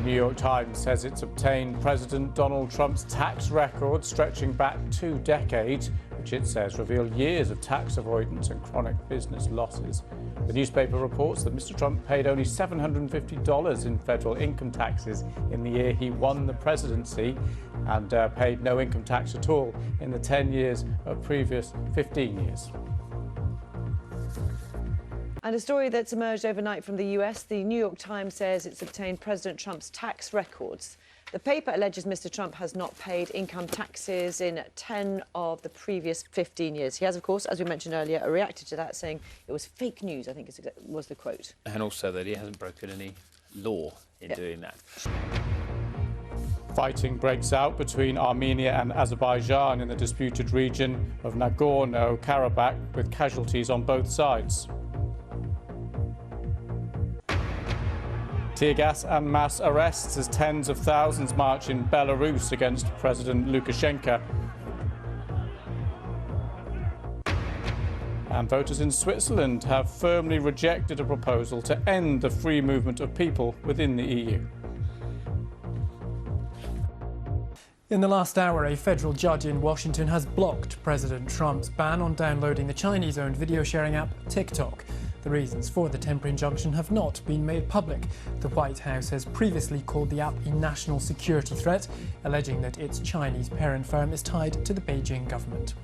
The New York Times says it's obtained President Donald Trump's tax record stretching back 2 decades, which it says reveal years of tax avoidance and chronic business losses. The newspaper reports that Mr. Trump paid only $750 in federal income taxes in the year he won the presidency and paid no income tax at all in the 10 years of previous 15 years. And a story that's emerged overnight from the US, the New York Times says it's obtained President Trump's tax records. The paper alleges Mr. Trump has not paid income taxes in 10 of the previous 15 years. He has, of course, as we mentioned earlier, reacted to that, saying it was fake news, I think was the quote. And also that he hasn't broken any law in doing that. Fighting breaks out between Armenia and Azerbaijan in the disputed region of Nagorno-Karabakh, with casualties on both sides. Tear gas and mass arrests as tens of thousands march in Belarus against President Lukashenko. And voters in Switzerland have firmly rejected a proposal to end the free movement of people within the EU. In the last hour, a federal judge in Washington has blocked President Trump's ban on downloading the Chinese-owned video-sharing app TikTok. The reasons for the temporary injunction have not been made public. The White House has previously called the app a national security threat, alleging that its Chinese parent firm is tied to the Beijing government.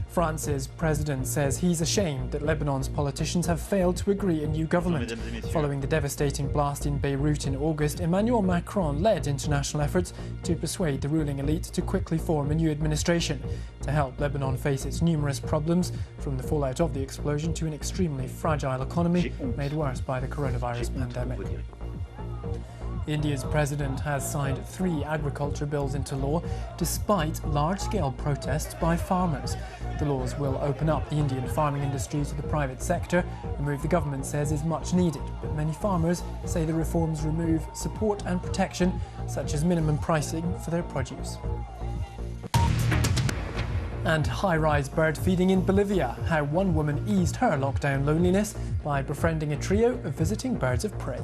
France's president says he's ashamed that Lebanon's politicians have failed to agree a new government. Following the devastating blast in Beirut in August, Emmanuel Macron led international efforts to persuade the ruling elite to quickly form a new administration to help Lebanon face its numerous problems, from the fallout of the explosion to an extremely fragile economy made worse by the coronavirus pandemic. India's president has signed 3 agriculture bills into law despite large-scale protests by farmers. The laws will open up the Indian farming industry to the private sector, a move the government says is much needed. But many farmers say the reforms remove support and protection, such as minimum pricing for their produce. And high-rise bird feeding in Bolivia, how one woman eased her lockdown loneliness by befriending a trio of visiting birds of prey.